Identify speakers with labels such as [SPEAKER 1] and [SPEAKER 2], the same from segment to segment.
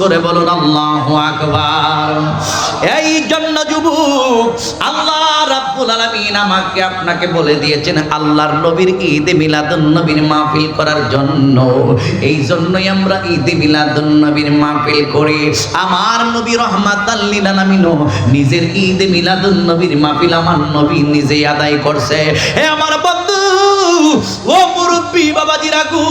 [SPEAKER 1] করে বলুন আল্লাহু আকবার। এই জন্য যুবক, আল্লাহ রাব্বুল আলামিন আমাকে আপনাকে বলে দিয়েছেন আল্লাহর নবীর ঈদে মিলাদুন নবীর মাহফিল করার জন্য। এই জন্যই আমরা ঈদে মিলাদুন নবীর মাহফিল করি। আমার নবী রাহমাতাল লিল আলামিন নিজের ঈদে মিলাদুন নবীর মাহফিল আমার নবী নিজেই আদায় করছে। হে আমার বন্ধু, ও মুরব্বী বাবাজিরা গো,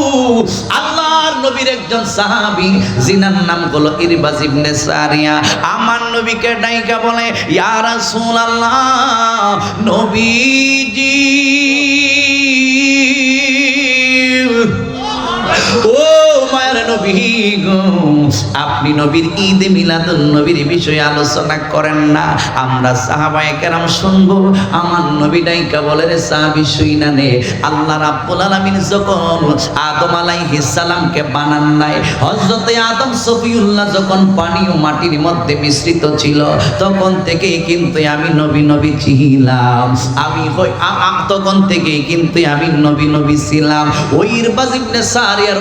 [SPEAKER 1] আল্লাহর নবীর একজন সাহাবী জিনার নাম হলো ইরবাজ ইবনে সারিয়া আমার নবীকে ডাইকা বলে, ইয়া রাসূলুল্লাহ, নবীজি ও মায়ের নবী গো, আপনি নবীর ঈদে মিলাদুন নবীর বিষয়ে আলোচনা করেন না, আমরা সাহাবায়ে কেরাম শুনবো। আমার নবী ডাইকা বলে, রে সাহাবী শুইনা নে, আল্লাহ রাব্বুল আলামিন যখন আদম আলাইহিস সালামকে বানান নাই, হযরতে আদম সফিউল্লাহ যখন পানি ও মাটির মধ্যে মিশ্রিত ছিল, তখন থেকেই কিন্তু আমি নবী নবী ছিলাম। আমি তখন থেকেই কিন্তু আমি নবী নবী ছিলাম। ওই ইরবাজ ইবনে সারিয়ার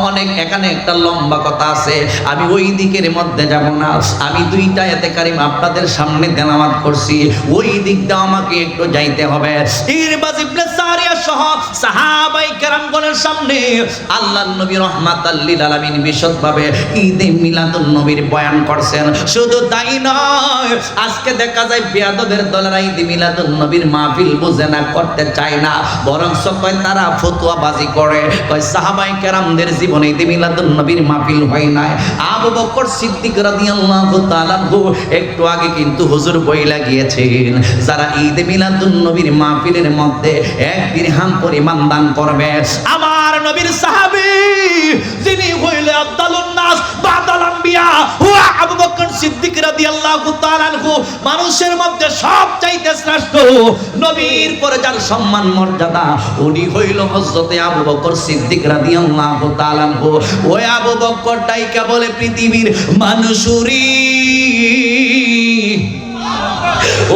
[SPEAKER 1] অনেক এখানে একটা লম্বা কথা আছে, আমি ওই দিকের মধ্যে যাব না। আমি দুইটা আয়াতে কারিমা আপনাদের সামনে তেলাওয়াত করছি, ওই দিকটা আমাকে একটু যাইতে হবে। ইরবাজ ইবনে সারিয়া সহ সাহাবায়ে কেরামগণের সামনে আল্লাহর নবী রাহমাতাল লিল আলামিন বিশদভাবে ঈদে মিলাদুন নবীর বয়ান করছেন। শুধু তাই নয়, আজকে দেখা যায় বেয়াদবের দলেরা ঈদে মিলাদুন নবীর মাহফিল বুঝে না, করতে চায় না, বরং কয় তারা ফতোয়াবাজি করে, কয় সাহাবায়ে কেরামদের জীবনে ঈদে মিলাদুন নবীর মাহফিল হয় না। আবু বকর সিদ্দিক রাদিয়াল্লাহু তাআলা একটু আগে কিন্তু হুজুর বইলা গিয়েছেন, যারা ঈদে মিলাদুন নবীর মাহফিলের মধ্যে 1 দিরহাম পরিমাণ দান করবে, আমার নবীর সাহাবী যিনি হইলেন আফদালুন নাস বাদাল আম্বিয়া হুয়া আবু বকর সিদ্দিক রাদিয়াল্লাহু তাআলা আনহু, মানুষের মধ্যে সবচাইতে শ্রেষ্ঠ, নবীর পরে যার সম্মান মর্যাদা, উনি হইল হযরতে আবু বকর সিদ্দিক রাদিয়াল্লাহু তাআলা আনহু। ওই আবু বকর ডাইকা বলে, পৃথিবীর মানুষুরি,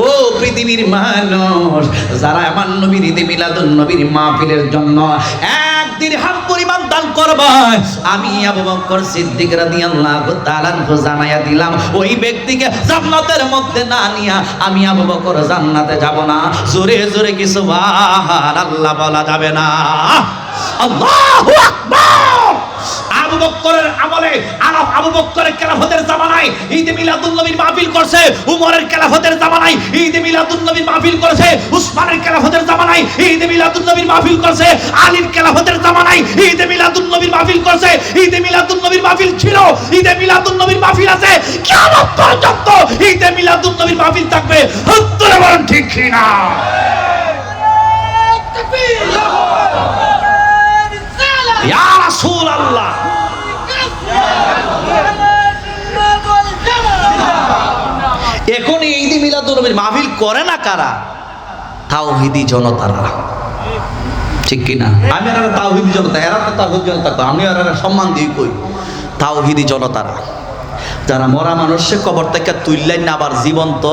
[SPEAKER 1] ও পৃথিবীর মানুষ, যারা আমার নবীর ঈদে মিলাদুন নবীর মাহফিলের জন্য 1 দিরহাম পরিমাণ দান করবে, আমি আবু বকর সিদ্দিক রাদিয়াল্লাহু তাআলা আনহু জানাইয়া দিলাম, ওই ব্যক্তিকে জান্নাতের মধ্যে না নিয়া আমি আবু বকর জান্নাতে যাব না। জোরে জোরে কি সুবহানাল্লাহ বলা যাবে না? আল্লাহু আকবার। আবু বকরের আমলে, আবু বকরের খেলাফতের জামানায় ঈদে মিলাদুন নবীর মাহফিল করছে, উমরের খেলাফতের জামানায় ঈদে মিলাদুন নবীর মাহফিল করছে, উসমানের খেলাফতের জামানায় ঈদে মিলাদুন নবীর মাহফিল করছে, আলীর খেলাফতের জামানায় ঈদে মিলাদুন নবীর মাহফিল করছে। ঈদে মিলাদুন নবীর মাহফিল ছিল, ঈদে মিলাদুন নবীর মাহফিল আছে, কিয়ামত পর্যন্ত ঈদে মিলাদুন নবীর মাহফিল থাকবে। উত্তরে বলেন ঠিক কি না? ইয়া রাসূলুল্লাহ, এখন ঈদে মিলাদুন নবীর মাহফিল করে না কারা? তাওহীদি জনতারা, ঠিক কি না? আমি আর তাওহীদি জনতা, এরা তো তাওহীদি জনতা, আমি আর সম্মান দিই কই, তাওহীদি জনতারা যারা মরা মানুষের কবর থেকে তুললেন না, আবার জীবন্ত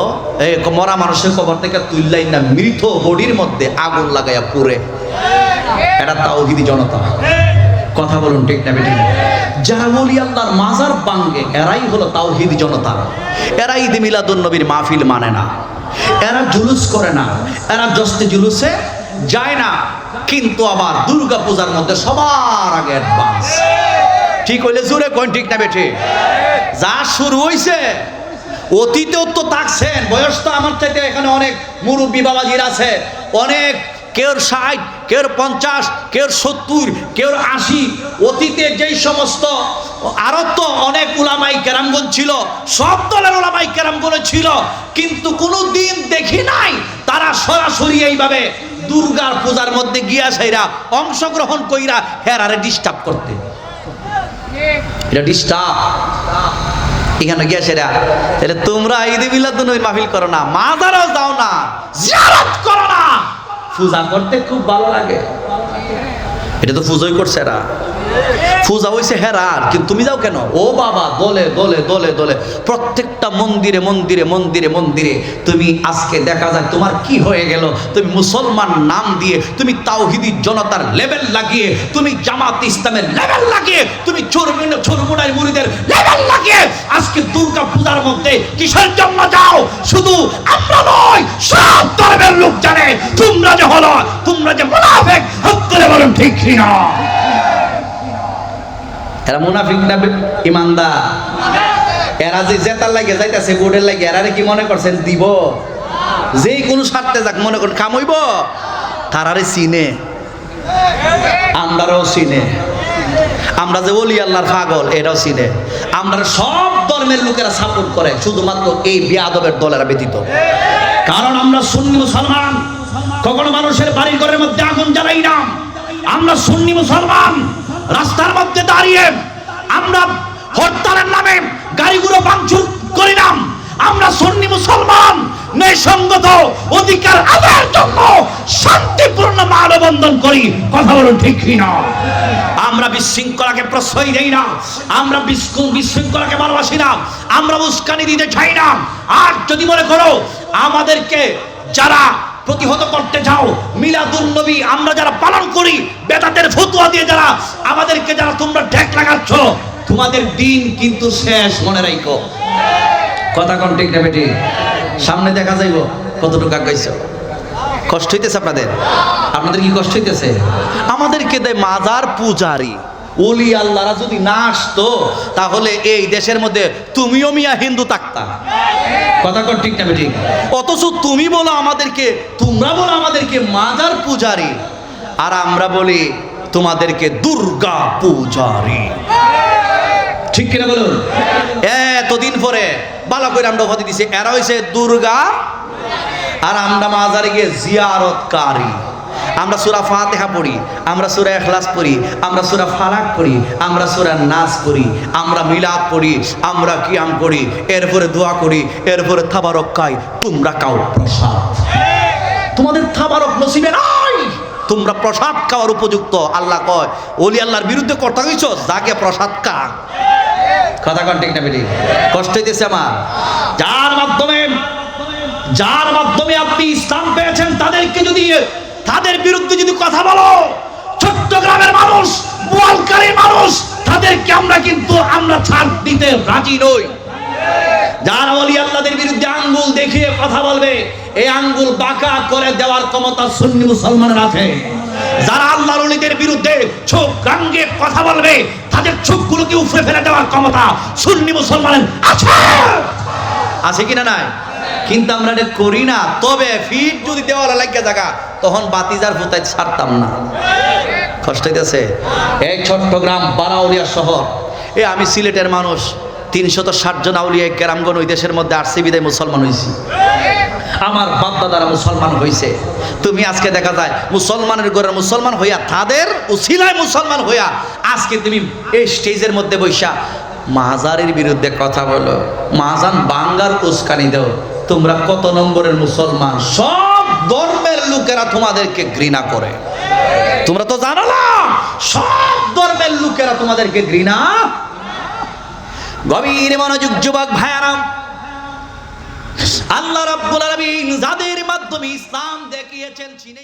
[SPEAKER 1] মরা মানুষের কবর থেকে তুললেন না, মৃত বডির মধ্যে আগুন লাগাইয়া পুড়ে, এটা তাওহীদি জনতা। কথা বলুন ঠিক না বেঠিক? যারা ওলি আল্লাহর মাজার ভাঙে, এরাই হলো তাওহীদি জনতা। এরা ঈদে মিলাদুন নবীর মাহফিল মানে না, এরা জুলুস করে না, এরা জস্তে জুলুসে যায় না, কিন্তু আবার দুর্গা পূজার মধ্যে সবার আগে অ্যাডভান্স। ঠিক হইলে জোরে কোন ঠিক না বেঠে? যা শুরু হইছে, অতীতেও তো থাকছেন, বয়স তো আমার চাইতে এখানে অনেক মুরব্বী বাবাজির আছে, অনেক, কেউ 60, কেউ 50, কেউ 70, কেউ 80। অতীতে যেই সমস্ত আরো তো অনেক উলামাই কেরামগণ ছিল, সব দলের উলামাই কেরামগণ ছিল, কিন্তু কোনো দিন দেখি নাই তারা সরাসরি এইভাবে দুর্গার পূজার মধ্যে গিয়া সাইরা অংশগ্রহণ কইরা হেরারে ডিস্টার্ব করতে। এটা ডিস্টার্ব এখানে গিয়া সেরা, তাহলে তোমরা ঈদে মিলাদুন নবীর মাহফিল করো না, মাজারও যাও না, জিয়ারত করো না, পূজা করতে খুব ভালো লাগে। এটা তো পূজাই করছে এরা, পূজা হইছে হেরার, কিন্তু তুমি যাও কেন? ও বাবা, দলে দলে দলে দলে প্রত্যেকটা মন্দিরে মন্দিরে মন্দিরে মন্দিরে তুমি আজকে দেখা যায় তোমার কি হয়ে গেল, তুমি মুসলমান নাম দিয়ে, তুমি তাওহীদি জনতার লেভেল লাগিয়ে, তুমি জামাত ইসলামের লেভেল লাগিয়ে, তুমি চরমুনার মুরিদের লেভেল লাগিয়ে আজকে দুর্গা পূজার মধ্যে কিসের জন্য যাও? শুধু আমরা নয়, সব ধর্মের লোক জানে তোমরা যে হলো, তোমরা যে মুনাফিক। হাত তুলে বলুন ঠিক কিনা? এরা মুনাফিক না ইমানদার? এরা যে জেতার লাগে যাইতেছে বোর্ডের লাগে, এরা কি মনে করছেন দিব? যে কোনো স্বার্থে যাক মনে করেন কাম হইব, তারারে চিনে, আমরাও চিনে। আমরা যে ওলি আল্লাহর পাগল এটাও চিনে। আমরা সব ধর্মের লোকেরা সাপোর্ট করে, শুধুমাত্র এই বেয়াদবের দলেরা ব্যতীত। কারণ আমরা সুন্নি মুসলমান, কখনো মানুষের বাড়ির ঘরের মধ্যে আগুন জ্বালাই না। আমরা সুন্নি মুসলমান, রাস্তার মধ্যে দাঁড়িয়ে আমরা হরতালের নামে গাড়িগুলো ভাঙচুর করি না। আমরা সুন্নি মুসলমান, ন্যায়সঙ্গত অধিকার আদায়ের জন্য শান্তিপূর্ণ মানববন্ধন করি। কথা বলুন ঠিক কিনা? আমরা বিশৃঙ্খলাকে প্রশ্রয় দেই না, আমরা বিশৃঙ্খলাকে ভালোবাসি না, আমরা উস্কানি দিতে চাই না। আর যদি মনে করো আমাদেরকে যারা প্রতিহত করতে চাও, মিলাদুন নবী আমরা যারা পালন করি, বেদাতের ফতোয়া দিয়ে যারা আমাদেরকে যারা তোমরা ঠেক লাগাচ্ছ, তোমাদের দিন কিন্তু শেষ, মনে রাখো। কথা কোন ঠিক না বেটি? সামনে দেখা যাইব কতটুকু আগাইছো। কষ্ট হইতেছে আপনাদের? আপনাদের কি কষ্ট হইতেছে? আমাদেরকে দেয় মাজার পূজারি। ওলি আল্লাহরা যদি না আসতো তাহলে এই দেশের মধ্যে তুমিও মিয়া হিন্দু থাকতা। কথা কোন ঠিক না বেটি? অথচ তুমি বলো আমাদেরকে, তোমরা বলো আমাদেরকে মাজার পূজারি, আর আমরা বলি তোমাদেরকে দুর্গা পূজারি। ঠিক কিনা বলুন? এতদিন পরে ভালো করে আমরা উপাধি দিছি, এরা হইছে দুর্গা, আর আমরা মাজারে গিয়ে জিয়ারতকারী। আমরা সূরা ফাতিহা পড়ি, আমরা সূরা ইখলাস পড়ি, আমরা সূরা ফালাক পড়ি, আমরা সূরা নাস পড়ি, আমরা মিলাদ পড়ি, আমরা কিয়াম করি, এরপরে দোয়া করি, এরপরে তাবারক খাই। তোমরা খাও প্রসাদ, তোমাদের তাবারক নসিবে নাই, তোমরা প্রসাদ খাওয়ার উপযুক্ত। আল্লাহ কয় ওলি আল্লাহর বিরুদ্ধে কথা কইছ, যাকে প্রসাদ খা। কথা কোন ঠিক না বেটি? কষ্ট হইতেছে আমার? যার মাধ্যমে আপনি ইসলাম পেয়েছেন, তাদেরকে যদি, তাদের বিরুদ্ধে যদি কথা বলো, চট্টগ্রামের মানুষ, বোয়ালখালীর মানুষ, তাদেরকে আমরা ছাড় দিতে রাজি নই। যারা ওলি আল্লাহদের বিরুদ্ধে আঙ্গুল দেখিয়ে কথা বলবে, এই আঙ্গুল বাঁকা করে দেওয়ার ক্ষমতা সুন্নি মুসলমানের আছে। যারা আল্লাহর ওলিদের বিরুদ্ধে চোখ রাঙিয়ে কথা বলবে, তাদের চোখগুলোকে উপড়ে ফেলে দেওয়ার ক্ষমতা সুন্নি মুসলমানের আছে। আছে কিনা নাই? কিন্তু আমরা এটা করি না। তবে ফিট যদি দেওয়ালা লাগিয়ে থাকা, তখন বাতিজার ভূতায় ছাড়তাম না। কষ্ট হইতেছে? এই চট্টগ্রাম বারাউলিয়া শহর, আমি সিলেটের মানুষ, 360 জন আউলিয়া কেরামগণ ওই দেশের মধ্যে আসছে বিদায় মুসলমান হয়েছি। আমার বাপদাদারা মুসলমান হয়েছে। তুমি আজকে দেখা যায় মুসলমানের ঘরের মুসলমান হইয়া, তাদের উসিলায় মুসলমান হইয়া, আজকে তুমি এই স্টেজের মধ্যে বৈশা মাজারের বিরুদ্ধে কথা বলো, মাজান বাঙ্গার উস্কানি দাও। তোমরা কত নম্বরের মুসলমান? সব ধর্মের লোকেরা তোমাদেরকে ঘৃণা করে। তোমরা তো জানো না, সব ধর্মের লোকেরা তোমাদেরকে ঘৃণা। গভীর মনোযোগ যুবক ভাইয়ারা, আল্লাহ রাব্বুল আলামিন যাদের মাধ্যমে ইসলাম দেখিয়েছেন, চিনে